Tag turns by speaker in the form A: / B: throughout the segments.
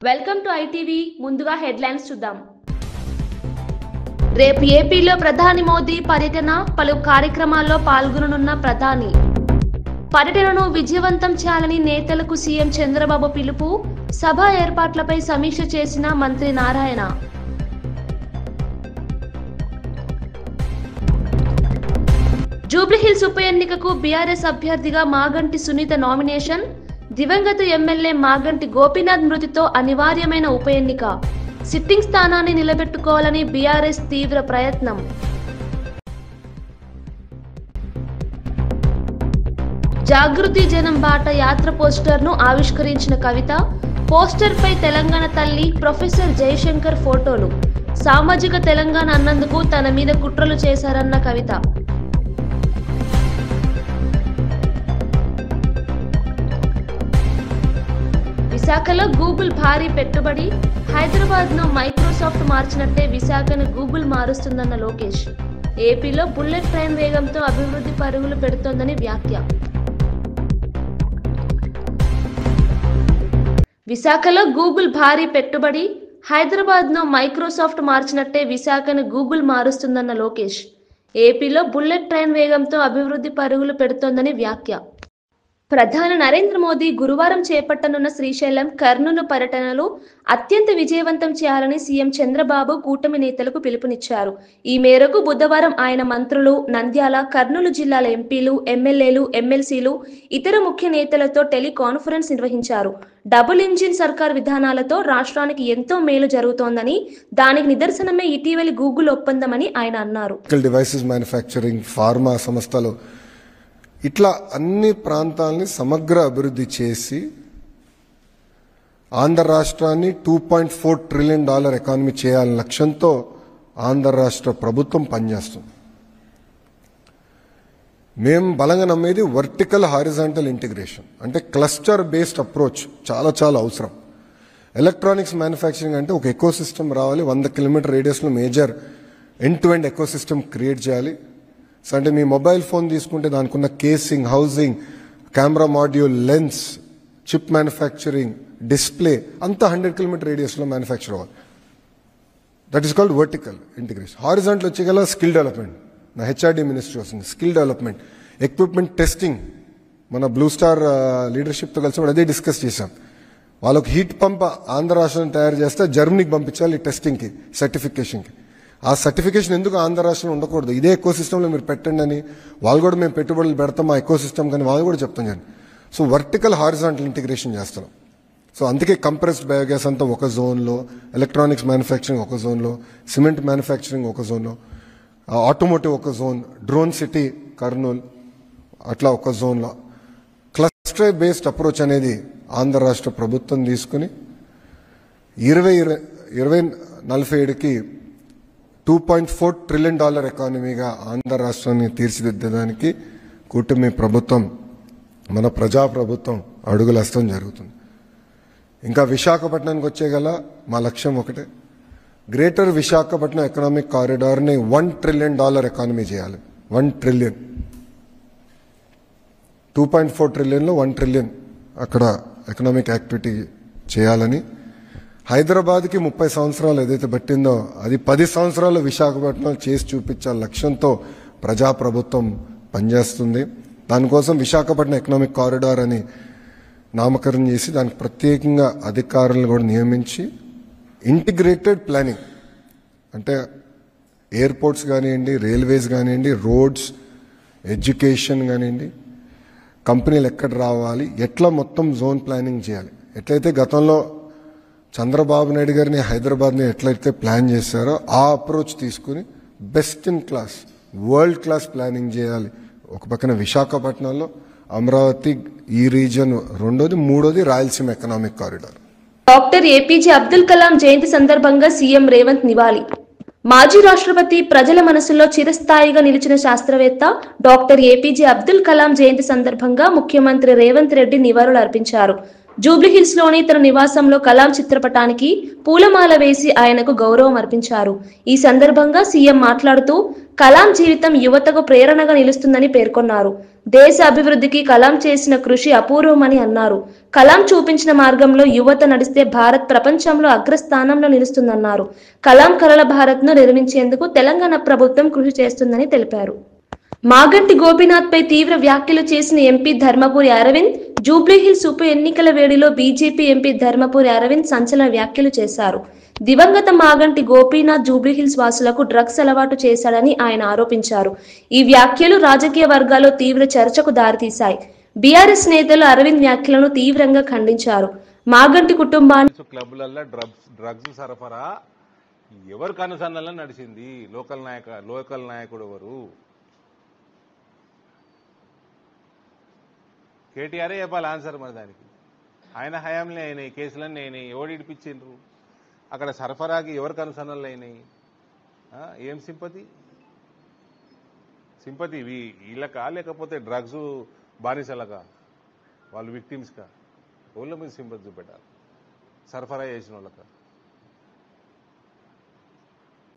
A: Welcome to ITV. ముందుగా headlines చూద్దాం. రేపు ఏపీలో ప్రధాని మోదీ పర్యటన, పలు కార్యక్రమాల్లో పాల్గొననున్న ప్రధాని. పర్యటనను విజయవంతం చేయాలని నేతలకు సీఎం చంద్రబాబు పిలుపు. సభ ఏర్పాట్లపై సమీక్ష చేసిన మంత్రి నారాయణ. జూబ్లీహిల్స్ ఉప ఎన్నికకు బీఆర్ఎస్ అభ్యర్థిగా మాగంటి సునీత నామినేషన్. దివంగత ఎమ్మెల్యే మాగంటి గోపీనాథ్ మృతితో అనివార్యమైన ఉప ఎన్నిక. సిట్టింగ్ స్థానాన్ని నిలబెట్టుకోవాలని బీఆర్ఎస్ తీవ్ర ప్రయత్నం. జాగృతి జనం బాట యాత్ర పోస్టర్ను ఆవిష్కరించిన కవిత. పోస్టర్పై తెలంగాణ తల్లి ప్రొఫెసర్ జయశంకర్ ఫోటోలు. సామాజిక తెలంగాణ అన్నందుకు తన మీద కుట్రలు చేశారన్న కవిత. విశాఖలో గూగుల్ భారీ పెట్టుబడి. హైదరాబాద్ను మైక్రోసాఫ్ట్ మార్చినట్టే విశాఖను గూగుల్ మారుస్తుందన్న లోకేష్. ఏపీలో బుల్లెట్ ట్రైన్ వేగంతో అభివృద్ధి పరుగులు పెడుతోందని వ్యాఖ్య. విశాఖలో గూగుల్ భారీ పెట్టుబడి. హైదరాబాద్ను మైక్రోసాఫ్ట్ మార్చినట్టే విశాఖను గూగుల్ మారుస్తుందన్న లోకేష్. ఏపీలో బుల్లెట్ ట్రైన్ వేగంతో అభివృద్ధి పరుగులు పెడుతోందని వ్యాఖ్య. ప్రధాని నరేంద్ర మోదీ గురువారం చేపట్టనున్న శ్రీశైలం, కర్నూలు పర్యటనలు అత్యంత విజయవంతం చేయాలని సీఎం చంద్రబాబు కూటమి నేతలకు పిలుపునిచ్చారు. ఈ మేరకు బుధవారం ఆయన మంత్రులు, నంద్యాల, కర్నూలు జిల్లాల ఎంపీలు, ఎమ్మెల్యేలు, ఎమ్మెల్సీలు, ఇతర ముఖ్య నేతలతో టెలికాన్ఫరెన్స్ నిర్వహించారు. డబుల్ ఇంజిన్ సర్కార్ విధానాలతో రాష్ట్రానికి ఎంతో మేలు జరుగుతోందని, దానికి నిదర్శనమే ఇటీవలి గూగుల్ ఒప్పందమని ఆయన అన్నారు.
B: డివైసెస్ మ్యానుఫ్యాక్చరింగ్, ఫార్మా సంస్థలు, ఇట్లా అన్ని ప్రాంతాలని సమగ్ర అభివృద్ధి చేసి ఆంధ్ర రాష్ట్రాన్ని $2.4 ట్రిలియన్ ఎకానమీ చేయాలనే లక్ష్యంతో ఆంధ్ర రాష్ట్ర ప్రభుత్వం పనిచేస్తుంది. మేము బలంగా నమ్మేది వర్టికల్ హారిజాంటల్ ఇంటిగ్రేషన్, అంటే క్లస్టర్ బేస్డ్ అప్రోచ్ చాలా చాలా అవసరం. ఎలక్ట్రానిక్స్ మ్యానుఫ్యాక్చరింగ్ అంటే ఒక ఎకో సిస్టమ్ రావాలి. 100 కిలోమీటర్ రేడియస్లో major end to end ecosystem create చేయాలి. సో అంటే మీ మొబైల్ ఫోన్ తీసుకుంటే దానికి ఉన్న casing, housing, camera module, lens, chip manufacturing, display అంతా 100 కిలోమీటర్ రేడియస్లో మ్యానుఫ్యాక్చర్ అవ్వాలి. That is called vertical integration. Horizontal వచ్చేగల స్కిల్ డెవలప్మెంట్. నా హెచ్ఆర్డీ మినిస్ట్రీ వస్తుంది. Skill development, equipment testing. మన బ్లూ స్టార్ లీడర్షిప్తో కలిసి అదే డిస్కస్ చేశాం. వాళ్ళకి హీట్ పంప్ ఆంధ్ర రాష్ట్రాన్ని తయారు చేస్తే జర్మనీకి పంపించాలి టెస్టింగ్కి, సర్టిఫికేషన్కి. ఆ సర్టిఫికేషన్ ఎందుకు ఆంధ్ర రాష్ట్రంలో ఉండకూడదు, ఇదే ఎకో సిస్టంలో మీరు పెట్టండి అని వాళ్ళు కూడా మేము పెట్టుబడులు పెడతాం ఆ ఎకో సిస్టమ్ కానీ వాళ్ళు కూడా చెప్తాం కానీ. సో వర్టికల్ హారిజాంటల్ ఇంటిగ్రేషన్ చేస్తున్నాం. సో అందుకే కంప్రెస్డ్ బయోగ్యాస్ అంతా ఒక జోన్లో, ఎలక్ట్రానిక్స్ మ్యానుఫ్యాక్చరింగ్ ఒక జోన్లో, సిమెంట్ మ్యానుఫ్యాక్చరింగ్ ఒక జోన్లో, ఆటోమోటివ్ ఒక జోన్, డ్రోన్ సిటీ కర్నూలు అట్లా ఒక జోన్లో. క్లస్టర్ బేస్డ్ అప్రోచ్ అనేది ఆంధ్ర రాష్ట్ర ప్రభుత్వం తీసుకుని 2047కి $2.4 ట్రిలియన్ ఎకానమీగా ఆంధ్ర రాష్ట్రాన్ని తీర్చిదిద్దడానికి కూటమి ప్రభుత్వం, మన ప్రజాప్రభుత్వం అడుగులేస్తడం జరుగుతుంది. ఇంకా విశాఖపట్నానికి వచ్చేగల మా లక్ష్యం ఒకటే, గ్రేటర్ విశాఖపట్నం ఎకనామిక్ కారిడార్ని $1 ట్రిలియన్ ఎకానమీ చేయాలి. 1 ట్రిలియన్, 2.4 ట్రిలియన్లో 1 ట్రిలియన్ అక్కడ ఎకనామిక్ యాక్టివిటీ చేయాలని. హైదరాబాద్కి 30 సంవత్సరాలు ఏదైతే పట్టిందో అది 10 సంవత్సరాలు విశాఖపట్నం చేసి చూపించాల లక్ష్యంతో ప్రజాప్రభుత్వం పనిచేస్తుంది. దానికోసం విశాఖపట్నం ఎకనామిక్ కారిడార్ అని నామకరణం చేసి దానికి ప్రత్యేకంగా అధికారులను కూడా నియమించి ఇంటిగ్రేటెడ్ ప్లానింగ్, అంటే ఎయిర్పోర్ట్స్ కానివ్వండి, రైల్వేస్ కానివ్వండి, రోడ్స్, ఎడ్యుకేషన్ కానివ్వండి, కంపెనీలు ఎక్కడ రావాలి, ఎట్లా మొత్తం జోన్ ప్లానింగ్ చేయాలి. ఎట్లయితే గతంలో చంద్రబాబు నాయుడు గారిని హైదరాబాద్ని ఎట్లయితే ప్లాన్ చేశారో ఆ అప్రోచ్ తీసుకుని best in class, world class planning చేయాలి. ఒక పక్కన విశాఖపట్నంలో, అమరావతి ఈ రీజన్ రెండోది, మూడోది Rayalaseema economic corridor.
A: Doctor APJ Abdul Kalam Jayanti సందర్భంగా సీఎం రేవంత్ నివాళి. మాజీ రాష్ట్రపతి, ప్రజల మనసులో చిరస్థాయిగా నిలిచిన శాస్త్రవేత్త డాక్టర్ ఏపీజే అబ్దుల్ కలాం జయంతి సందర్భంగా ముఖ్యమంత్రి రేవంత్ రెడ్డి నివాళులు అర్పించారు. జూబ్లీహిల్స్ లోని తన నివాసంలో కలాం చిత్రపటానికి పూలమాల వేసి ఆయనకు గౌరవం అర్పించారు. ఈ సందర్భంగా సీఎం మాట్లాడుతూ కలాం జీవితం యువతకు ప్రేరణగా నిలుస్తుందని పేర్కొన్నారు. దేశ అభివృద్ధికి కలాం చేసిన కృషి అపూర్వమని అన్నారు. కలాం చూపించిన మార్గంలో యువత నడిస్తే భారత్ ప్రపంచంలో అగ్రస్థానంలో నిలుస్తుందన్నారు. కలాం కలల భారత్ను నిర్మించేందుకు తెలంగాణ ప్రభుత్వం కృషి చేస్తుందని తెలిపారు. మాగంటి గోపీనాథ్ పై తీవ్ర వ్యాఖ్యలు చేసిన ఎంపీ ధర్మపురి అరవింద్, జూబ్లీహిల్స్ ఉప ఎన్నికల వేడిలో బీజేపీ ఎంపీ ధర్మపురి అరవింద్ సంచలన వ్యాఖ్యలు చేశారు. దివంగత మాగంటి గోపీనాథ్ జూబ్లీహిల్స్ వాసులకు డ్రగ్స్ అలవాటు చేశాడని ఆయన ఆరోపించారు. ఈ వ్యాఖ్యలు రాజకీయ వర్గాల్లో తీవ్ర చర్చకు దారితీశాయి. బీఆర్ఎస్ నేతలు అరవింద్ వ్యాఖ్యలను తీవ్రంగా ఖండించారు. మాగంటి కుటుంబాన్ని
C: క్లబ్లలో డ్రగ్స్ సరఫరా ఎవరు కనుసన్నల్లో నడిచింది? లోకల్ నాయకుడు ఎవరు? కేటీఆర్ చెప్పాలి ఆన్సర్. మరి దానికి ఆయన హయాంలో అయినాయి కేసులన్నీ అయినాయి. ఎవడు ఇడిపించిండ్రు? అక్కడ సరఫరాకి ఎవరు కనుసన్నలు అయినాయి? ఏం సింపతి వీళ్ళకా లేకపోతే డ్రగ్స్ బానిసలకా? వాళ్ళు విక్టిమ్స్కా? వాళ్ళ మీద సింపతి చూపెట్టాలి. సరఫరా చేసిన వాళ్ళకా?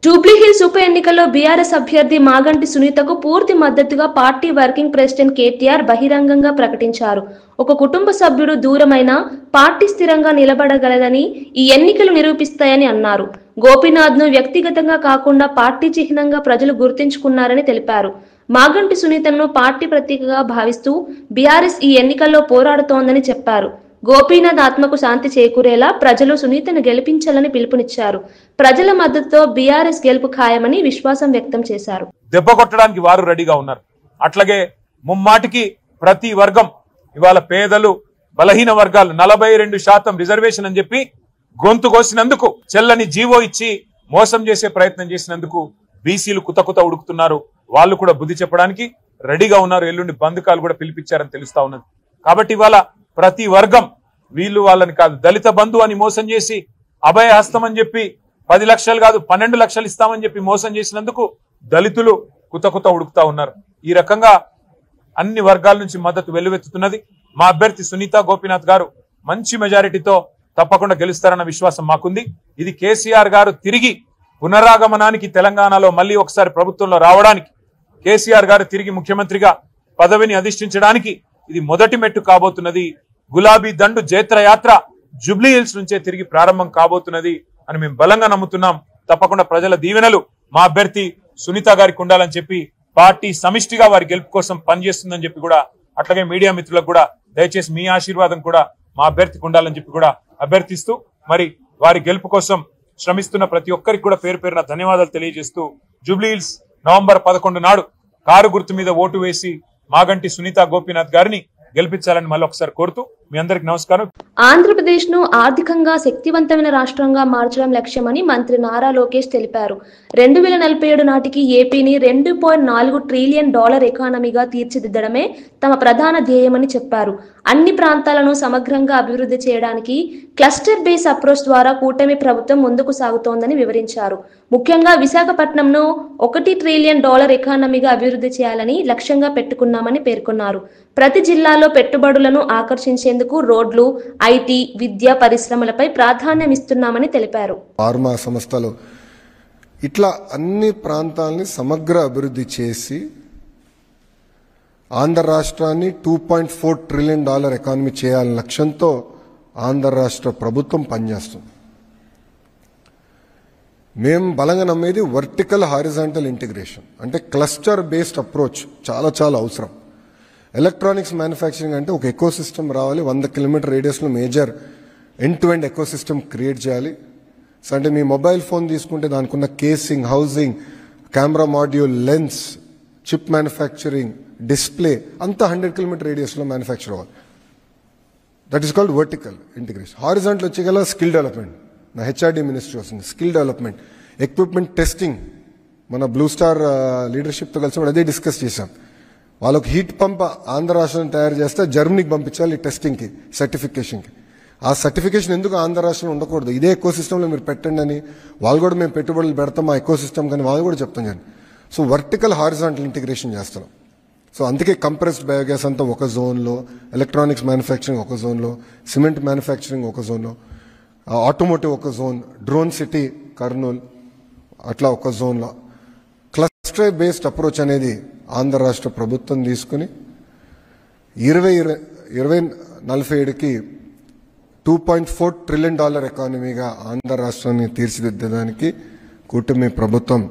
A: జూబ్లీహిల్స్ ఉప ఎన్నికల్లో బీఆర్ఎస్ అభ్యర్థి మాగంటి సునీతకు పూర్తి మద్దతుగా పార్టీ వర్కింగ్ ప్రెసిడెంట్ కేటీఆర్ బహిరంగంగా ప్రకటించారు. ఒక కుటుంబ సభ్యుడు దూరమైనా పార్టీ స్థిరంగా నిలబడగలదని ఈ ఎన్నికలు నిరూపిస్తాయని అన్నారు. గోపీనాథ్ను వ్యక్తిగతంగా కాకుండా పార్టీ చిహ్నంగా ప్రజలు గుర్తించుకున్నారని తెలిపారు. మాగంటి సునీతను పార్టీ ప్రతీకగా భావిస్తూ బీఆర్ఎస్ ఈ ఎన్నికల్లో పోరాడుతోందని చెప్పారు. గోపీనాథ్ ఆత్మకు శాంతి చేకూరేలా ప్రజలు సునీతను గెలిపించాలని పిలుపునిచ్చారు. ప్రజల మద్దతుతో బీఆర్ఎస్ గెలుపు ఖాయమని విశ్వాసం వ్యక్తం చేశారు.
D: దెబ్బ కొట్టడానికి వారు రెడీగా ఉన్నారు. అట్లాగే ముమ్మాటికి ప్రతి వర్గం ఇవాళ పేదలు, బలహీన వర్గాలు 42% రిజర్వేషన్ అని చెప్పి గొంతు కోసినందుకు, చెల్లని జీవో ఇచ్చి మోసం చేసే ప్రయత్నం చేసినందుకు బీసీలు కుత ఉడుకుతున్నారు. వాళ్ళు కూడా బుద్ధి చెప్పడానికి రెడీగా ఉన్నారు. ఎల్లుండి బంధుకాలు కూడా పిలిపించారని తెలుస్తా ఉన్నది. కాబట్టి ఇవాళ ప్రతి వర్గం వీళ్ళు వాళ్ళని కాదు, దళిత బంధు అని మోసం చేసి అభయ హస్తం అని చెప్పి 10 లక్షలు కాదు 12 లక్షలు ఇస్తామని చెప్పి మోసం చేసినందుకు దళితులు కుత ఉడుకుతా ఉన్నారు. ఈ రకంగా అన్ని వర్గాల నుంచి మద్దతు వెల్లువెత్తుతున్నది. మా అభ్యర్థి సునీత గోపీనాథ్ గారు మంచి మెజారిటీతో తప్పకుండా గెలుస్తారన్న విశ్వాసం మాకుంది. ఇది కేసీఆర్ గారు తిరిగి పునరాగమనానికి, తెలంగాణలో మళ్ళీ ఒకసారి ప్రభుత్వంలో రావడానికి, కేసీఆర్ గారు తిరిగి ముఖ్యమంత్రిగా పదవిని అధిష్ఠించడానికి ఇది మొదటి మెట్టు కాబోతున్నది. గులాబీ దండు జైత్రయాత్ర జూబ్లీహిల్స్ నుంచే తిరిగి ప్రారంభం కాబోతున్నది అని మేము బలంగా నమ్ముతున్నాం. తప్పకుండా ప్రజల దీవెనలు మా అభ్యర్థి సునీత గారికి ఉండాలని చెప్పి పార్టీ సమిష్టిగా వారి గెలుపు కోసం పనిచేస్తుందని చెప్పి కూడా, అట్లాగే మీడియా మిత్రులకు కూడా దయచేసి మీ ఆశీర్వాదం కూడా మా అభ్యర్థికి ఉండాలని చెప్పి కూడా అభ్యర్థిస్తూ, మరి వారి గెలుపు కోసం శ్రమిస్తున్న ప్రతి ఒక్కరికి కూడా పేరు పేరున ధన్యవాదాలు తెలియజేస్తూ, జూబ్లీహిల్స్ నవంబర్ 11 నాడు కారు గుర్తు మీద ఓటు వేసి మాగంటి సునీత గోపీనాథ్ గారిని గెలిపించాలని మళ్ళీ ఒకసారి కోరుతూ మీ అందరికి నమస్కారం.
A: ఆంధ్రప్రదేశ్ ను ఆర్థికంగా శక్తివంతమైన రాష్ట్రంగా మార్చడం లక్ష్యమని మంత్రి నారా లోకేష్ తెలిపారు. 2047 నాటికి ఏపీని $2.4 ట్రిలియన్ ఎకానమీగా తీర్చిదిద్దడమే తమ ప్రధాన ధ్యేయమని చెప్పారు. అన్ని ప్రాంతాలను సమగ్రంగా అభివృద్ధి చేయడానికి క్లస్టర్ బేస్ అప్రోచ్ ద్వారా కూటమి ప్రభుత్వం ముందుకు సాగుతోందని వివరించారు. ముఖ్యంగా విశాఖపట్నంను $1 ట్రిలియన్ ఎకానమీగా అభివృద్ధి చేయాలని లక్ష్యంగా పెట్టుకున్నామని పేర్కొన్నారు. ప్రతి జిల్లాలో పెట్టుబడులను ఆకర్షించేందుకు రోడ్లు, ఐటీ, విద్య, పరిశ్రమలపై ప్రాధాన్యం ఇస్తున్నామని తెలిపారు.
B: ఫార్మా సంస్థలు ఇట్లా అన్ని ప్రాంతాలని సమగ్ర అభివృద్ధి చేసి ఆంధ్ర రాష్ట్రాన్ని $2.4 ట్రిలియన్ ఎకానమీ చేయాలనే లక్ష్యంతో ఆంధ్ర రాష్ట్ర ప్రభుత్వం పనిచేస్తుంది. మేము బలంగా నమ్మేది వర్టికల్ హారిజాంటల్ ఇంటిగ్రేషన్, అంటే క్లస్టర్ బేస్డ్ అప్రోచ్ చాలా అవసరం. ఎలక్ట్రానిక్స్ మ్యానుఫ్యాక్చరింగ్ అంటే ఒక ఎకో సిస్టమ్ రావాలి. 100 కిలోమీటర్ రేడియస్లో major end to end ecosystem create చేయాలి. సో అంటే మీ మొబైల్ ఫోన్ తీసుకుంటే దానికి ఉన్న casing, housing, camera module, lens, chip manufacturing, display అంతా 100 కిలోమీటర్ రేడియస్లో మ్యానుఫ్యాక్చర్ అవ్వాలి. That is called vertical integration. Horizontal వచ్చేగల స్కిల్ డెవలప్మెంట్, నా హెచ్ఆర్డీ మినిస్ట్రీ వస్తుంది. స్కిల్ డెవలప్మెంట్, ఎక్విప్మెంట్ టెస్టింగ్, మన బ్లూ స్టార్ లీడర్షిప్తో కలిసి అదే డిస్కస్ చేశాం. వాళ్ళకి హీట్ పంప్ ఆంధ్ర రాష్ట్రాన్ని తయారు చేస్తే జర్మనీకి పంపించాలి టెస్టింగ్కి, సర్టిఫికేషన్కి. ఆ సర్టిఫికేషన్ ఎందుకు ఆంధ్ర రాష్ట్రంలో ఉండకూడదు, ఇదే ఎకో సిస్టంలో మీరు పెట్టండి అని వాళ్ళు కూడా మేము పెట్టుబడులు పెడతాం ఆ ఎకో సిస్టమ్ కానీ వాళ్ళు కూడా చెప్తాం కానీ. సో వర్టికల్ హారిజాంటల్ ఇంటిగ్రేషన్ చేస్తున్నాం. సో అందుకే కంప్రెస్డ్ బయోగ్యాస్ అంతా ఒక జోన్లో, ఎలక్ట్రానిక్స్ మ్యానుఫ్యాక్చరింగ్ ఒక జోన్లో, సిమెంట్ మ్యానుఫ్యాక్చరింగ్ ఒక జోన్లో, ఆటోమోటివ్ ఒక జోన్, డ్రోన్ సిటీ కర్నూలు అట్లా ఒక జోన్లో. క్లస్టర్ బేస్డ్ అప్రోచ్ అనేది ఆంధ్ర రాష్ట్ర ప్రభుత్వం తీసుకుని 2047కి $2.4 ట్రిలియన్ ఎకానమీగా ఆంధ్ర రాష్ట్రాన్ని తీర్చిదిద్దడానికి కూటమి ప్రభుత్వం,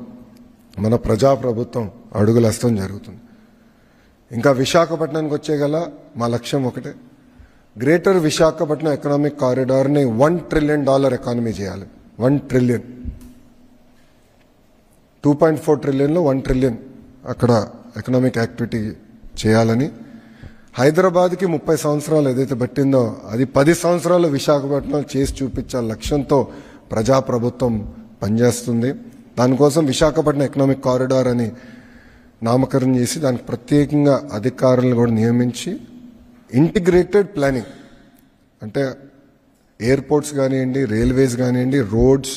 B: మన ప్రజాప్రభుత్వం అడుగులేస్తాం జరుగుతుంది. ఇంకా విశాఖపట్నానికి వచ్చేగల మా లక్ష్యం ఒకటే, గ్రేటర్ విశాఖపట్నం ఎకనామిక్ కారిడార్ని $1 ట్రిలియన్ ఎకానమీ చేయాలి. 1 ట్రిలియన్, 2.4 ట్రిలియన్లో 1 ట్రిలియన్ అక్కడ ఎకనామిక్ యాక్టివిటీ చేయాలని, హైదరాబాద్కి 30 సంవత్సరాలు ఏదైతే పట్టిందో అది 10 సంవత్సరాలు విశాఖపట్నం చేసి చూపించే లక్ష్యంతో ప్రజాప్రభుత్వం పనిచేస్తుంది. దానికోసం విశాఖపట్నం ఎకనామిక్ కారిడార్ అని నామకరణం చేసి దానికి ప్రత్యేకంగా అధికారులను కూడా నియమించి ఇంటిగ్రేటెడ్ ప్లానింగ్, అంటే ఎయిర్పోర్ట్స్ కానివ్వండి, రైల్వేస్ కానివ్వండి, రోడ్స్,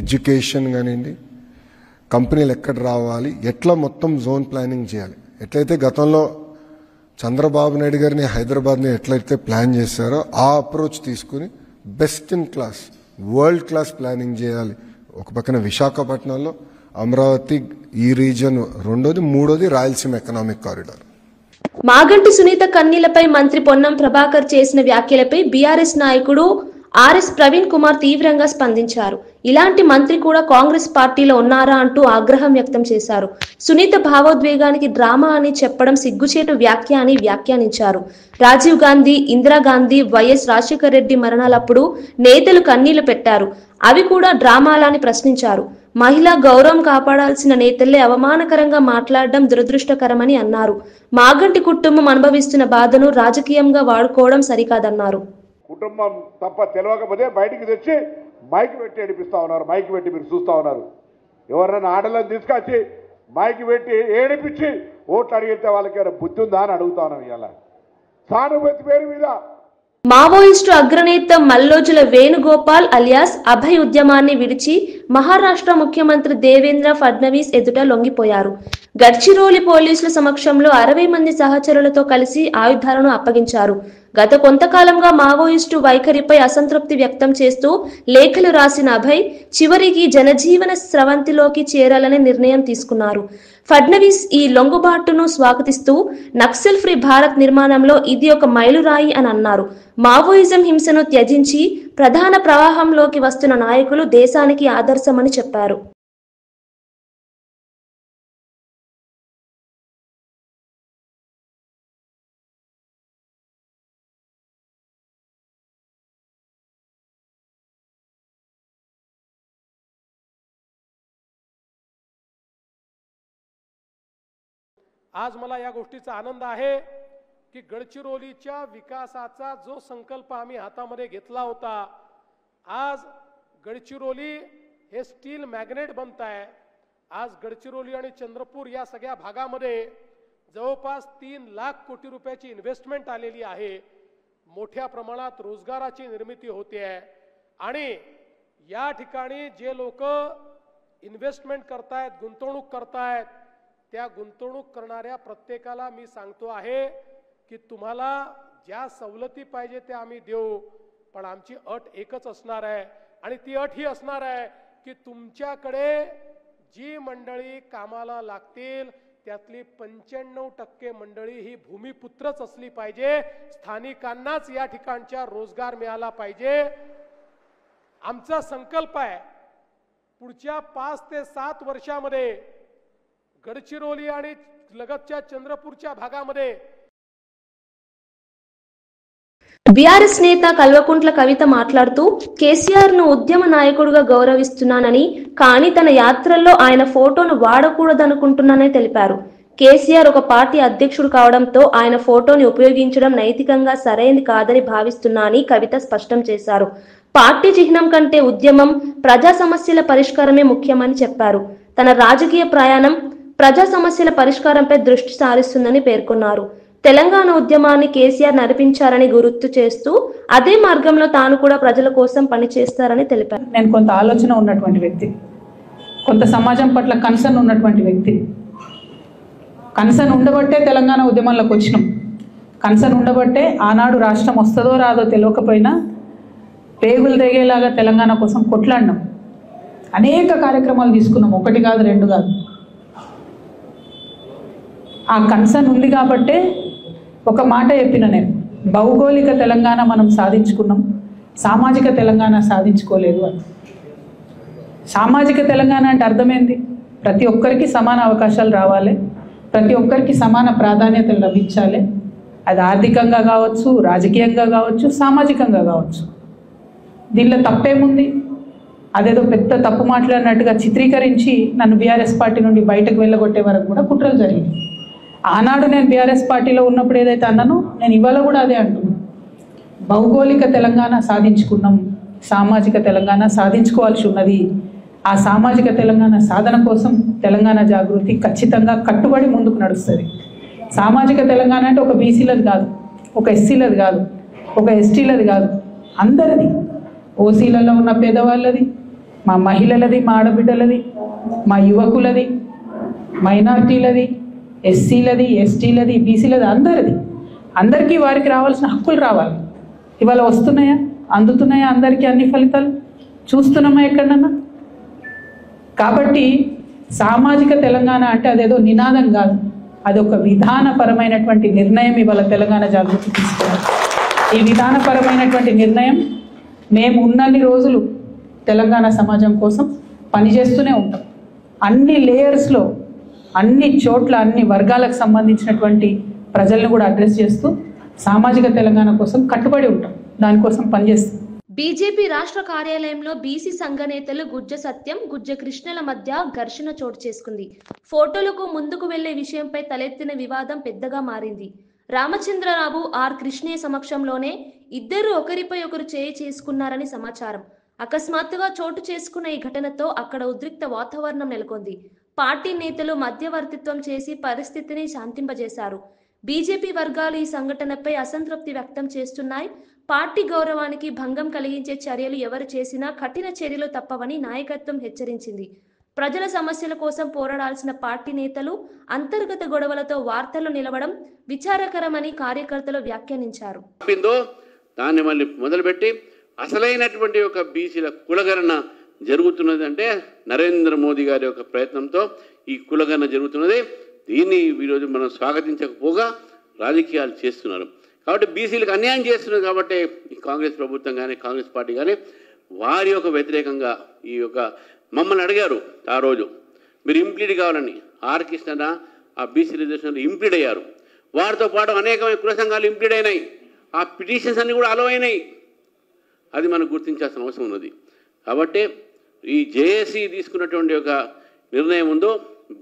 B: ఎడ్యుకేషన్ కానివ్వండి, కంపెనీలు ఎక్కడ రావాలి, ఎట్లా మొత్తం జోన్ ప్లానింగ్ చేయాలి. ఎట్లయితే గతంలో చంద్రబాబు నాయుడు గారిని హైదరాబాద్ని ఎట్లయితే ప్లాన్ చేశారో ఆ అప్రోచ్ తీసుకుని best in class, world class planning చేయాలి. ఒక పక్కన విశాఖపట్నంలో, అమరావతి ఈ రీజన్ రెండోది, మూడోది రాయలసీమ ఎకనామిక్ కారిడార్.
A: మాగంటి సునీత కన్నీలపై మంత్రి పొన్నం ప్రభాకర్ చేసిన వ్యాఖ్యలపై బీఆర్ఎస్ నాయకుడు ఆర్ఎస్ ప్రవీణ్ కుమార్ తీవ్రంగా స్పందించారు. ఇలాంటి మంత్రి కూడా కాంగ్రెస్ పార్టీలో ఉన్నారా అంటూ ఆగ్రహం వ్యక్తం చేశారు. సునీత భావోద్వేగానికి డ్రామా అని చెప్పడం సిగ్గుచేటు వ్యాఖ్య అని వ్యాఖ్యానించారు. రాజీవ్ గాంధీ, ఇందిరాగాంధీ, వైఎస్ రాజశేఖర రెడ్డి మరణాలప్పుడు నేతలు కన్నీళ్లు పెట్టారు, అవి కూడా డ్రామాలని ప్రశ్నించారు. మహిళా గౌరవం కాపాడాల్సిన నేతల్లే అవమానకరంగా మాట్లాడడం దురదృష్టకరమని అన్నారు. మాగంటి కుటుంబం అనుభవిస్తున్న బాధను రాజకీయంగా వాడుకోవడం సరికాదన్నారు.
E: కుటుంబం తప్ప తెలియకపోతే బయటికి తెచ్చి మైక్ పెట్టి ఏడిపిస్తా ఉన్నారు. మైక్ పెట్టి మీరు చూస్తూ ఉన్నారు. ఎవరైనా ఆడలను తీసుకొచ్చి మైక్ పెట్టి ఏడిపించి ఓట్లు అడిగితే వాళ్ళకి బుద్ధి ఉందా అని అడుగుతా ఉన్నాం. ఇవాళ సానుభూతి పేరు మీద
A: మావోయిస్టు అగ్రనేత మల్లోజుల వేణుగోపాల్ అలియాస్ అభయ్ ఉద్యమాన్ని విడిచి మహారాష్ట్ర ముఖ్యమంత్రి దేవేంద్ర ఫడ్నవీస్ ఎదుట లొంగిపోయారు. గడ్చిరోలి పోలీసుల సమక్షంలో 60 మంది సహచరులతో కలిసి ఆయుధాలను అప్పగించారు. గత కొంతకాలంగా మావోయిస్టు వైఖరిపై అసంతృప్తి వ్యక్తం చేస్తూ లేఖలు రాసిన అభయ్ చివరికి జనజీవన స్రవంతిలోకి చేరాలనే నిర్ణయం తీసుకున్నారు. ఫడ్నవీస్ ఈ లొంగుబాటును స్వాగతిస్తూ నక్సల్ ఫ్రీ భారత్ నిర్మాణంలో ఇది ఒక మైలురాయి అని అన్నారు. మావోయిజం హింసను త్యజించి ప్రధాన ప్రవాహంలోకి వస్తున్న నాయకులు దేశానికి ఆదర్శమని చెప్పారు.
F: आज मला या गोष्टीचा आनंद आहे की गडचिरोलीच्या विकासाचा जो संकल्प आम्ही हातामध्ये घेतला होता, आज गडचिरोली हे स्टील मॅग्नेट बनत आहे. आज गडचिरोली आणि चंद्रपूर या सगळ्या भागामध्ये जवळपास 3 लाख कोटी रुपयाची इन्व्हेस्टमेंट आलेली आहे. मोठ्या प्रमाणात रोजगाराची निर्मिती होते आहे आणि या ठिकाणी जे लोक इन्व्हेस्टमेंट करतायत, गुंतवणूक करतायत, त्या गुंतवणूक करणाऱ्या प्रत्येकाला मी सांगतो आहे की तुम्हाला ज्या सवलती पाहिजे त्या आम्ही देऊ, पण आमची अट एकच असणार आहे आणि ती अट ही असणार आहे की तुमच्याकडे जी मंडळी कामाला लागतील त्यातली 95% मंडळी ही भूमिपुत्रच असली पाहिजे. स्थानिकांनाच या ठिकाणच्या रोजगार मिळाला पाहिजे. आमचा संकल्प आहे पुढच्या 5 ते 7 वर्षामध्ये गडचिरोली आणि लगतच्या चंद्रपूरच्या भागामध्ये.
A: బీఆర్ఎస్ నేత కల్వకుంట్ల కవిత మాట్లాడుతూ కేసీఆర్ ను ఉద్యమ నాయకుడిగా గౌరవిస్తున్నానని, కానీ తన యాత్రల్లో ఆయన ఫోటోను వాడకూడదనుకుంటున్నానని తెలిపారు. కేసీఆర్ ఒక పార్టీ అధ్యక్షుడు కావడంతో ఆయన ఫోటోని ఉపయోగించడం నైతికంగా సరైనది కాదని భావిస్తున్నా అని కవిత స్పష్టం చేశారు. పార్టీ చిహ్నం కంటే ఉద్యమం, ప్రజా సమస్యల పరిష్కారమే ముఖ్యమని చెప్పారు. తన రాజకీయ ప్రయాణం ప్రజా సమస్యల పరిష్కారంపై దృష్టి సారిస్తుందని పేర్కొన్నారు. తెలంగాణ ఉద్యమాన్ని కేసీఆర్ నడిపించారని గుర్తు చేస్తూ అదే మార్గంలో తాను కూడా ప్రజల కోసం పనిచేస్తారని తెలిపారు.
G: నేను కొంత ఆలోచన ఉన్నటువంటి వ్యక్తి, కొంత సమాజం పట్ల కన్సర్న్ ఉన్నటువంటి వ్యక్తి. కన్సర్న్ ఉండబట్టే తెలంగాణ ఉద్యమంలోకి వచ్చినాం. కన్సర్న్ ఉండబట్టే ఆనాడు రాష్ట్రం వస్తుందో రాదో తెలియకపోయినా పేగులు తెగేలాగా తెలంగాణ కోసం కొట్లాడినాం. అనేక కార్యక్రమాలు తీసుకున్నాం, 1 కాదు 2 కాదు. ఆ కన్సర్న్ ఉంది కాబట్టే ఒక మాట చెప్పిన నేను, భౌగోళిక తెలంగాణ మనం సాధించుకున్నాం, సామాజిక తెలంగాణ సాధించుకోలేదు అని. సామాజిక తెలంగాణ అంటే అర్థమైంది, ప్రతి ఒక్కరికి సమాన అవకాశాలు రావాలి, ప్రతి ఒక్కరికి సమాన ప్రాధాన్యతలు లభించాలి. అది ఆర్థికంగా కావచ్చు, రాజకీయంగా కావచ్చు, సామాజికంగా కావచ్చు. దీనిలో తప్పేముంది? అదేదో పెద్ద తప్పు మాట్లాడినట్టుగా చిత్రీకరించి నన్ను బీఆర్ఎస్ పార్టీ నుండి బయటకు వెళ్ళగొట్టే వరకు కూడా కుట్రలు జరిగింది. ఆనాడు నేను బీఆర్ఎస్ పార్టీలో ఉన్నప్పుడు ఏదైతే అన్నానో నేను ఇవాళ కూడా అదే అంటున్నాను. భౌగోళిక తెలంగాణ సాధించుకున్నాం, సామాజిక తెలంగాణ సాధించుకోవాల్సి ఉన్నది. ఆ సామాజిక తెలంగాణ సాధన కోసం తెలంగాణ జాగృతి ఖచ్చితంగా కట్టుబడి ముందుకు నడుస్తుంది. సామాజిక తెలంగాణ అంటే ఒక బీసీలది కాదు, ఒక ఎస్సీలది కాదు, ఒక ఎస్టీలది కాదు, అందరిది. ఓసీలలో ఉన్న పేదవాళ్ళది, మా మహిళలది, మా ఆడబిడ్డలది, మా యువకులది, మైనార్టీలది, ఎస్సీలది, ఎస్టీలది, బీసీలది, అందరిది. అందరికీ వారికి రావాల్సిన హక్కులు రావాలి. ఇవాళ వస్తున్నాయా, అందుతున్నాయా అందరికీ అన్ని ఫలితాలు? చూస్తున్నామా ఎక్కడన్నా? కాబట్టి సామాజిక తెలంగాణ అంటే అదేదో నినాదం కాదు, అదొక విధానపరమైనటువంటి నిర్ణయం ఇవాళ తెలంగాణ జాగృతి తీసుకోవాలి. ఈ విధానపరమైనటువంటి నిర్ణయం మేము ఉన్నన్ని రోజులు తెలంగాణ సమాజం కోసం పనిచేస్తూనే ఉంటాం. అన్ని లేయర్స్లో, అన్ని చోట్ల, అన్ని వర్గాలకు సంబంధించినటువంటి ప్రజలను కూడా అడ్రస్ చేస్తూ సామాజిక తెలంగాణ కోసం కట్టుబడి ఉంటాం, దానికోసం పనిచేస్తాం.
A: బీజేపీ రాష్ట్ర కార్యాలయంలో బీసీ సంఘ నేతలు గుజ్జ సత్యం, గుజ్జ కృష్ణల మధ్య ఘర్షణ చోటు చేసుకుంది. ఫోటోలకు ముందుకు వెళ్లే విషయంపై తలెత్తిన వివాదం పెద్దగా మారింది. రామచంద్రరావు, ఆర్ కృష్ణయ్య సమక్షంలోనే ఇద్దరు ఒకరిపై ఒకరు చేయి చేసుకున్నారని సమాచారం. అకస్మాత్తుగా చోటు చేసుకున్న ఈ ఘటనతో అక్కడ ఉద్రిక్త వాతావరణం నెలకొంది. పార్టీ నేతలు మధ్యవర్తిత్వం చేసి పరిస్థితిని శాంతింపజేశారు. బీజేపీ వర్గాలు ఈ సంఘటనపై అసంతృప్తి వ్యక్తం చేస్తున్నాయి. పార్టీ గౌరవానికి భంగం కలిగించే చర్యలు ఎవరు చేసినా కఠిన చర్యలు తప్పవని నాయకత్వం హెచ్చరించింది. ప్రజల సమస్యల కోసం పోరాడాల్సిన పార్టీ నేతలు అంతర్గత గొడవలతో వార్తలు నిలవడం విచారకరమని కార్యకర్తలు వ్యాఖ్యానించారు.
H: దాన్ని మళ్ళీ మొదలుపెట్టి అసలైనటువంటి ఒక బీసీల కులగణన జరుగుతున్నది అంటే నరేంద్ర మోదీ గారి యొక్క ప్రయత్నంతో ఈ కులగణన జరుగుతున్నది. దీన్ని ఈరోజు మనం స్వాగతించకపోగా రాజకీయాలు చేస్తున్నారు. కాబట్టి బీసీలకు అన్యాయం చేస్తున్నారు. కాబట్టి ఈ కాంగ్రెస్ ప్రభుత్వం కానీ కాంగ్రెస్ పార్టీ కానీ వారి యొక్క వ్యతిరేకంగా ఈ యొక్క మమ్మల్ని అడిగారు ఆ రోజు, మీరు ఇంప్లీడ్ కావాలని. ఆర్ కృష్ణ ఆ బీసీ రిజర్వేషన్ ఇంప్లీడ్ అయ్యారు. వారితో పాటు అనేకమైన కుల సంఘాలు ఇంప్లీడ్ అయినాయి. ఆ పిటిషన్స్ అన్నీ కూడా అలో అయినాయి. అది మనం గుర్తించాల్సిన అవసరం ఉన్నది. కాబట్టి ఈ జేఏసీ తీసుకున్నటువంటి ఒక నిర్ణయం ఉందో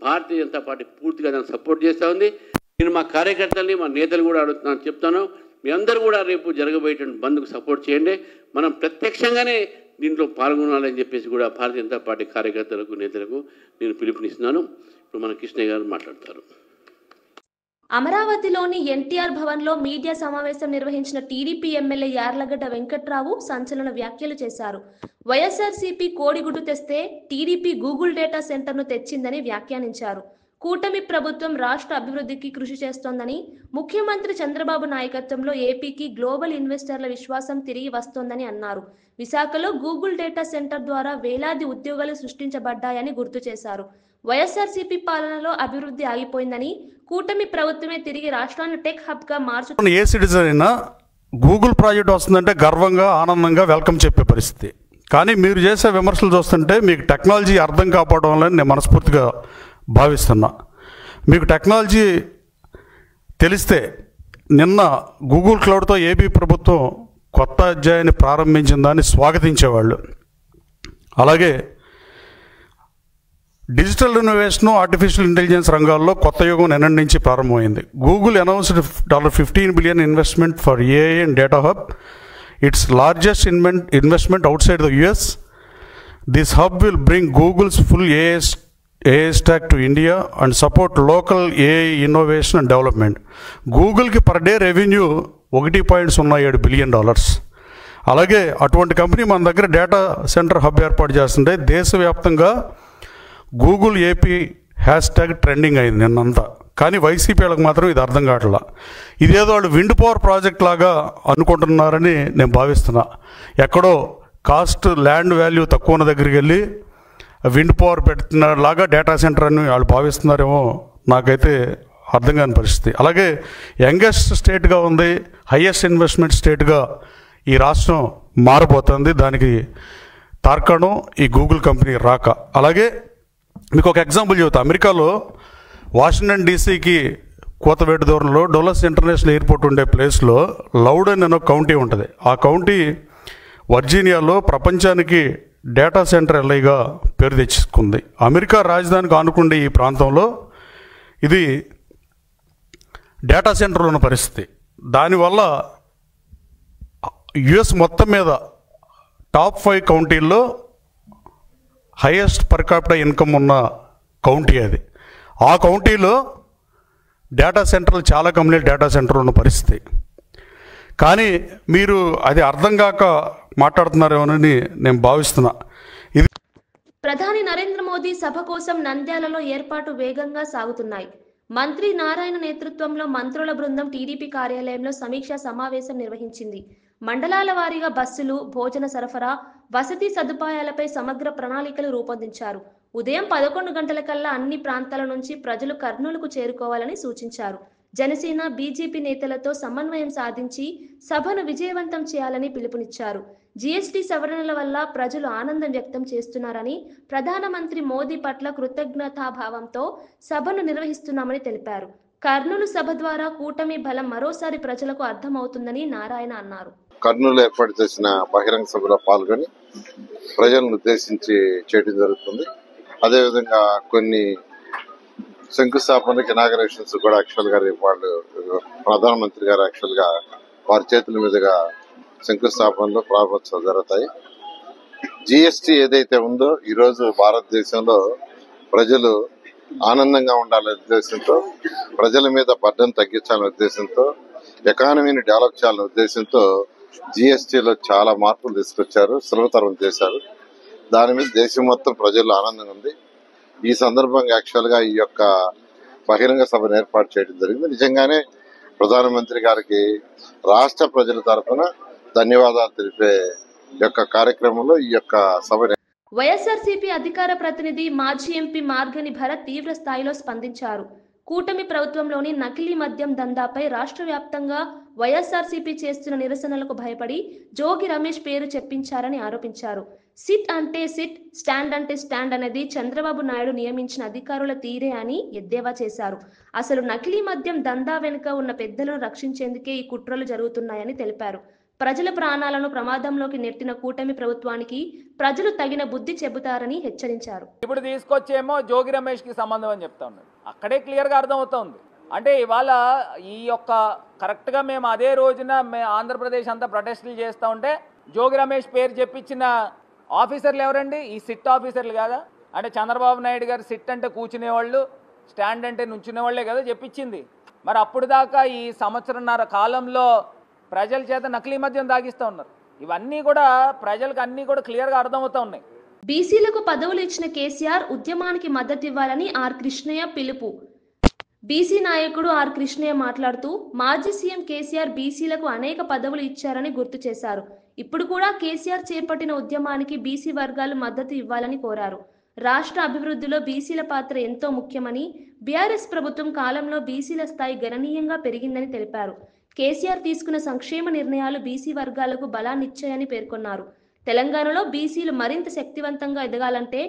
H: భారతీయ జనతా పార్టీ పూర్తిగా దాన్ని సపోర్ట్ చేస్తూ ఉంది. నేను మా కార్యకర్తల్ని, మా నేతలు కూడా అడుగుతున్నాను, చెప్తాను, మీ అందరూ కూడా రేపు జరగబోయేటువంటి బంద్కు సపోర్ట్ చేయండి. మనం ప్రత్యక్షంగానే దీంట్లో పాల్గొనాలని చెప్పేసి కూడా భారతీయ జనతా పార్టీ కార్యకర్తలకు, నేతలకు నేను పిలుపునిస్తున్నాను. ఇప్పుడు మన కృష్ణయ్య గారు మాట్లాడతారు.
A: అమరావతిలోని ఎన్టీఆర్ భవన్లో మీడియా సమావేశం నిర్వహించిన టీడీపీ ఎమ్మెల్యే యార్లగడ్డ వెంకట్రావు సంచలన వ్యాఖ్యలు చేశారు. వైఎస్ఆర్సీపీ కోడిగుడ్డు తెస్తే టీడీపీ గూగుల్ డేటా సెంటర్ను తెచ్చిందని వ్యాఖ్యానించారు. కూటమి ప్రభుత్వం రాష్ట్ర అభివృద్ధికి కృషి చేస్తోందని, ముఖ్యమంత్రి చంద్రబాబు నాయకత్వంలో ఏపీకి గ్లోబల్ ఇన్వెస్టర్ల విశ్వాసం తిరిగి వస్తోందని అన్నారు. విశాఖలో గూగుల్ డేటా సెంటర్ ద్వారా వేలాది ఉద్యోగాలు సృష్టించబడ్డాయని గుర్తు చేశారు. వైఎస్ఆర్సీపీ పాలనలో అభివృద్ధి ఆగిపోయిందని, కూటమి ప్రభుత్వమే తిరిగి రాష్ట్రాన్ని టెక్ హబ్ గా మార్చుతుంది.
I: ఏ సిటిజన్ అయినా గూగుల్ ప్రాజెక్ట్ వస్తుందంటే గర్వంగా, ఆనందంగా వెల్కమ్ చెప్పే పరిస్థితి. కానీ మీరు చేసే విమర్శలు చూస్తుంటే మీకు టెక్నాలజీ అర్థం కాకపోవడం వల్ల నేను మనస్ఫూర్తిగా భావిస్తున్నా. మీకు టెక్నాలజీ తెలిస్తే నిన్న గూగుల్ క్లౌడ్తో ఏపీ ప్రభుత్వం కొత్త అధ్యాయాన్ని ప్రారంభించిన దాన్ని స్వాగతించేవాళ్ళు. అలాగే డిజిటల్ ఇన్నోవేషన్, ఆర్టిఫిషియల్ ఇంటెలిజెన్స్ రంగాల్లో కొత్త యుగం నిన్నటి నుంచి ప్రారంభమైంది. Google announced $15 billion investment for AI and data hub, it's largest investment outside the US. This hub will bring Google's full AI stack to India and support local AI innovation and development. గూగుల్కి per day revenue $1.07 billion. అలాగే అటువంటి company మన దగ్గర data centre hub ఏర్పాటు చేస్తుంటే దేశవ్యాప్తంగా Google AP hashtag trending అయింది నిన్నంతా. కానీ వైసీపీ వాళ్ళకి మాత్రం ఇది అర్థం కావట్లా. ఇదేదో వాళ్ళు విండ్ పవర్ ప్రాజెక్ట్ లాగా అనుకుంటున్నారని నేను భావిస్తున్నా. ఎక్కడో కాస్ట్, ల్యాండ్ వాల్యూ తక్కువ ఉన్న దగ్గరికి వెళ్ళి విండ్ పవర్ పెడుతున్నలాగా డేటా సెంటర్ అని వాళ్ళు భావిస్తున్నారేమో, నాకైతే అర్థం కాని పరిస్థితి. అలాగే యంగెస్ట్ స్టేట్గా ఉంది, హయ్యెస్ట్ ఇన్వెస్ట్మెంట్ స్టేట్గా ఈ రాష్ట్రం మారబోతుంది. దానికి తార్కాణం ఈ గూగుల్ కంపెనీ రాక. అలాగే మీకు ఒక ఎగ్జాంపుల్ చెబుతా. అమెరికాలో వాషింగ్టన్ డీసీకి కోతవేటు దూరంలో డొల్లస్ ఇంటర్నేషనల్ ఎయిర్పోర్ట్ ఉండే ప్లేస్లో లౌడన్ అనే కౌంటీ ఉంటుంది. ఆ కౌంటీ వర్జీనియాలో ప్రపంచానికి డేటా సెంటర్ ఎల్ఐగా పేరు తెచ్చుకుంది. అమెరికా రాజధానికి ఆనుకుండే ఈ ప్రాంతంలో ఇది డేటా సెంటర్ ఉన్న పరిస్థితి. దానివల్ల యుఎస్ మొత్తం మీద టాప్ 5 కౌంటీల్లో హైయెస్ట్ పర్ క్యాపిటల్ ఇన్కమ్ ఉన్న కౌంటీ అది. ఆ కౌంటీలో డేటా సెంటర్లు చాలా కంపెనీలు డేటా సెంటర్ ఉన్న పరిస్థితి. కానీ మీరు అది అర్థం కాక మాట్లాడుతున్నారేమోనని నేను భావిస్తున్నా. ఇది
A: ప్రధాని నరేంద్ర మోదీ సభ కోసం నంద్యాలలో ఏర్పాటు వేగంగా సాగుతున్నాయి. మంత్రి నారాయణ నేతృత్వంలో మంత్రుల బృందం టీడీపీ కార్యాలయంలో సమీక్షా సమావేశం నిర్వహించింది. మండలాల వారీగా బస్సులు, భోజన సరఫరా, వసతి సదుపాయాలపై సమగ్ర ప్రణాళికలు రూపొందించారు. ఉదయం 11 గంటలకల్లా అన్ని ప్రాంతాల నుంచి ప్రజలు కర్నూలుకు చేరుకోవాలని సూచించారు. జనసేన, బీజేపీ నేతలతో సమన్వయం సాధించి సభను విజయవంతం చేయాలని పిలుపునిచ్చారు. జీఎస్టీ సవరణల వల్ల ప్రజలు ఆనందం వ్యక్తం చేస్తున్నారని, ప్రధానమంత్రి మోదీ పట్ల కృతజ్ఞతాభావంతో సభను నిర్వహిస్తున్నామని తెలిపారు. కర్నూలు సభ ద్వారా కూటమి బలం మరోసారి ప్రజలకు అర్థమవుతుందని నారాయణ అన్నారు.
J: కర్నూలు ఏర్పాటు చేసిన బహిరంగ సభలో పాల్గొని ప్రజలను ఉద్దేశించి చేయడం జరుగుతుంది. అదేవిధంగా కొన్ని శంకుస్థాపనకి ఇనాగరేషన్స్ కూడా యాక్చువల్ గా వాళ్ళు ప్రధానమంత్రి గారు యాక్చువల్ గా వారి చేతుల మీదుగా శంకుస్థాపనలో ప్రారంభోత్సవం జరుగుతాయి. జిఎస్టీ ఏదైతే ఉందో ఈ రోజు భారతదేశంలో ప్రజలు ఆనందంగా ఉండాలనే ఉద్దేశంతో, ప్రజల మీద బర్డెన్ తగ్గించాలనే ఉద్దేశంతో, ఎకానమీని డెవలప్ చేయాలనే ఉద్దేశంతో జిఎస్టీలో చాలా మార్పులు తీసుకొచ్చారు, సులభతరం చేశారు. దాని మీద దేశం మొత్తం ప్రజల్లో ఆనందంగా ఉంది. ఈ సందర్భంగా యాక్చువల్ గా ఈ యొక్క బహిరంగ సభను ఏర్పాటు చేయడం జరిగింది. నిజంగానే ప్రధానమంత్రి గారికి రాష్ట్ర ప్రజల తరఫున ధన్యవాదాలు తెలిపే యొక్క కార్యక్రమంలో ఈ యొక్క సభ.
A: వైఎస్ఆర్సీపీ అధికార ప్రతినిధి మాజీ ఎంపీ మార్గని భరత్ తీవ్ర స్థాయిలో స్పందించారు. కూటమి ప్రభుత్వంలోని నకిలీ మద్యం దందాపై రాష్ట్ర వ్యాప్తంగా వైఎస్ఆర్సీపీ చేస్తున్న నిరసనలకు భయపడి జోగి రమేష్ పేరు చెప్పించారని ఆరోపించారు. సిట్ అంటే సిట్, స్టాండ్ అంటే స్టాండ్ అనేది చంద్రబాబు నాయుడు నియమించిన అధికారుల తీరే అని ఎద్దేవా చేశారు. అసలు నకిలీ మద్యం దందా వెనుక ఉన్న పెద్దలను రక్షించేందుకే ఈ కుట్రలు జరుగుతున్నాయని తెలిపారు. ప్రజల ప్రాణాలను ప్రమాదంలోకి నెట్టిన కూటమి ప్రభుత్వానికి ప్రజలు తగిన బుద్ధి చెబుతారని హెచ్చరించారు.
K: ఇప్పుడు తీసుకొచ్చేమో జోగి రమేష్ కి సంబంధం అని చెప్తా ఉన్నాడు. అక్కడే క్లియర్ గా అర్థమవుతోంది. అంటే ఇవాళ ఈ యొక్క కరెక్ట్ గా మేము అదే రోజున ఆంధ్రప్రదేశ్ అంతా ప్రొటెస్టులు చేస్తూ ఉంటే జోగి రమేష్ పేరు చెప్పించిన ఆఫీసర్లు ఎవరండి? ఈ సిట్ ఆఫీసర్లు కాదా? అంటే చంద్రబాబు నాయుడు గారు సిట్ అంటే కూర్చునేవాళ్ళు, స్టాండ్ అంటే నుంచునే వాళ్లే కదా చెప్పించింది. మరి అప్పుడు దాకా ఈ సంవత్సరంన్నర కాలంలో ప్రజల చేత నకిలీ మద్యం దాగిస్తూ ఉన్నారు. ఇవన్నీ కూడా ప్రజలకు అన్ని కూడా క్లియర్ గా అర్థమవుతా ఉన్నాయి.
A: బీసీలకు పదవులు ఇచ్చిన కేసీఆర్ ఉద్యమానికి మద్దతు ఇవ్వాలని ఆర్ కృష్ణయ్య పిలుపు. బీసీ నాయకుడు ఆర్ కృష్ణయ్య మాట్లాడుతూ మాజీ సీఎం కేసీఆర్ బీసీలకు అనేక పదవులు ఇచ్చారని గుర్తు చేశారు. ఇప్పుడు కూడా కేసీఆర్ చేపట్టిన ఉద్యమానికి బీసీ వర్గాలు మద్దతు ఇవ్వాలని కోరారు. రాష్ట్ర అభివృద్ధిలో బీసీల పాత్ర ఎంతో ముఖ్యమని, బీఆర్ఎస్ ప్రభుత్వం కాలంలో బీసీల స్థాయి గణనీయంగా పెరిగిందని తెలిపారు. కేసీఆర్ తీసుకున్న సంక్షేమ నిర్ణయాలు బీసీ వర్గాలకు బలాన్నిచ్చాయని పేర్కొన్నారు. తెలంగాణలో బీసీలు మరింత శక్తివంతంగా ఎదగాలంటే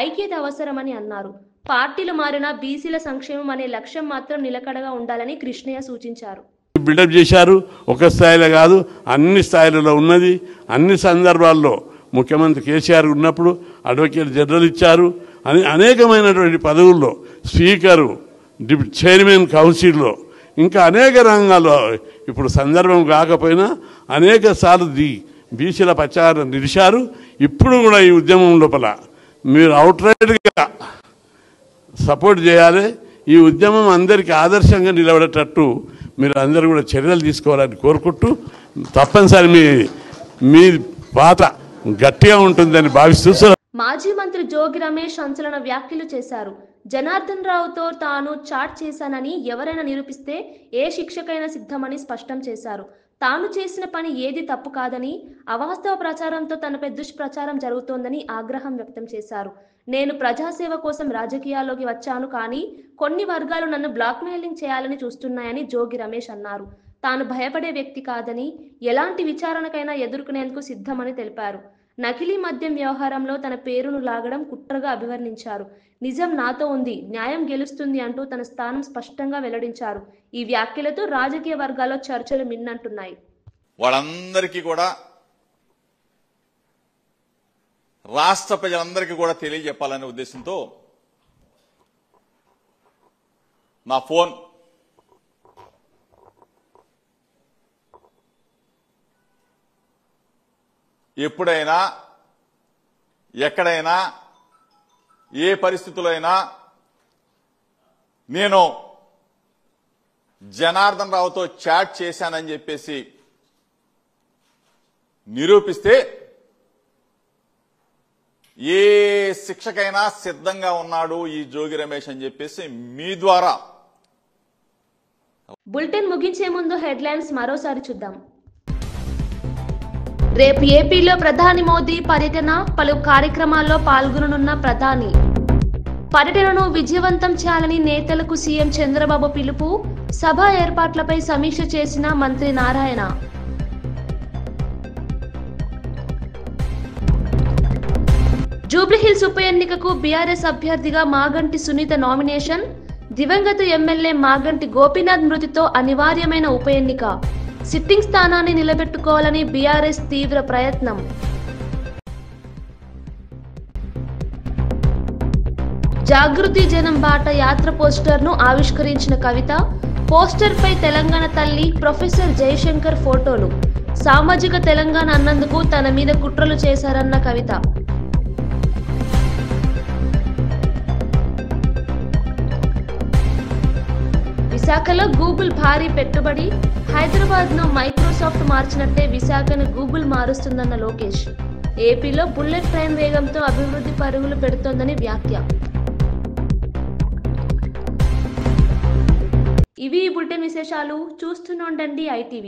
A: ఐక్యత అవసరమని అన్నారు. పార్టీలు మారినా బీసీల సంక్షేమం అనే లక్ష్యం మాత్రం నిలకడగా ఉండాలని కృష్ణయ్య సూచించారు.
L: బిల్డప్ చేశారు. ఒక స్థాయిలో కాదు, అన్ని స్థాయిలలో ఉన్నది. అన్ని సందర్భాల్లో ముఖ్యమంత్రి కేసీఆర్ ఉన్నప్పుడు అడ్వకేట్ జనరల్ ఇచ్చారు. అనేకమైనటువంటి పదవుల్లో స్పీకరు, చైర్మన్ కౌన్సిల్లో, ఇంకా అనేక రంగాల్లో ఇప్పుడు సందర్భం కాకపోయినా అనేక సార్లు బీసీల ప్రచారం నిలిచారు. ఇప్పుడు కూడా ఈ ఉద్యమం లోపల మీరు అవుట్రైట్గా సపోర్ట్ చేయాలి. ఈ ఉద్యమం అందరికీ ఆదర్శంగా నిలబడేటట్టు మీరు అందరూ కూడా చర్యలు తీసుకోవాలని కోరుకుంటూ, తప్పనిసరి మీ పాత్ర గట్టిగా ఉంటుందని భావిస్తూ.
A: మాజీ మంత్రి జోగి రమేష్ సంచలన వ్యాఖ్యలు చేశారు. జనార్దన్ రావుతో తాను చాట్ చేశానని ఎవరైనా నిరూపిస్తే ఏ శిక్షకైనా సిద్ధమని స్పష్టం చేశారు. తాను చేసిన పని ఏది తప్పు కాదని, అవాస్తవ ప్రచారంతో తనపై దుష్ప్రచారం జరుగుతోందని ఆగ్రహం వ్యక్తం చేశారు. నేను ప్రజాసేవ కోసం రాజకీయాల్లోకి వచ్చాను, కానీ కొన్ని వర్గాలు నన్ను బ్లాక్మెయిలింగ్ చేయాలని చూస్తున్నాయని జోగి రమేష్ అన్నారు. తాను భయపడే వ్యక్తి కాదని, ఎలాంటి విచారణకైనా ఎదుర్కొనేందుకు సిద్ధమని తెలిపారు. నకిలీ మద్యం వ్యవహారంలో తన పేరును లాగడం కుట్రగా అభివర్ణించారు. నిజం నాతో ఉంది, న్యాయం గెలుస్తుంది అంటూ తన స్థానం స్పష్టంగా వెల్లడించారు. ఈ వ్యాఖ్యలతో రాజకీయ వర్గాల్లో చర్చలు మిన్నంటున్నాయి.
M: వాళ్ళందరికీ కూడా, రాష్ట్ర ప్రజలందరికీ కూడా తెలియజెప్పాలనే ఉద్దేశంతో నా ఫోన్ ఎప్పుడైనా ఎక్కడైనా ఏ పరిస్థితుల్లో అయినా నేను జనార్దన్ రావుతో చాట్ చేశానని చెప్పేసి నిరూపిస్తే ఏ శిక్షకైనా సిద్ధంగా ఉన్నాడు ఈ జోగి రమేష్ అని చెప్పేసి మీ ద్వారా.
A: బులెటిన్ ముగించే ముందు హెడ్లైన్స్ మరోసారి చూద్దాం. రేపు ఏపీలో ప్రధాని మోదీ పర్యటన, పలు కార్యక్రమాల్లో పాల్గొననున్న ప్రధాని. పర్యటనను విజయవంతం చేయాలని నేతలకు సీఎం చంద్రబాబు పిలుపు, సభ ఏర్పాట్లపై సమీక్ష చేసిన మంత్రి నారాయణ. జూబ్లీహిల్స్ ఉప ఎన్నికకు బీఆర్ఎస్ అభ్యర్థిగా మాగంటి సునీత నామినేషన్, దివంగత ఎమ్మెల్యే మాగంటి గోపీనాథ్ మృతితో అనివార్యమైన ఉప ఎన్నిక, సిట్టింగ్ స్థానాన్ని నిలబెట్టుకోవాలని బీఆర్ఎస్ తీవ్ర ప్రయత్నం. జాగృతి జనం బాట యాత్ర పోస్టర్ను ఆవిష్కరించిన కవిత, పోస్టర్పై తెలంగాణ తల్లి ప్రొఫెసర్ జయశంకర్ ఫోటోలు. సామాజిక తెలంగాణ అన్నందుకు తన మీద కుట్రలు చేశారన్న కవిత. విశాఖలో గూగుల్ భారీ పెట్టుబడి, హైదరాబాద్ను మైక్రోసాఫ్ట్ మార్చినట్టే విశాఖను గూగుల్ మారుస్తుందన్న లోకేష్. ఏపీలో బుల్లెట్ ట్రైన్ వేగంతో అభివృద్ధి పరుగులు పెడుతోందని వ్యాఖ్య. ఇవి ఈ బులెటిన్ విశేషాలు. చూస్తూనే ఉండండి ITV.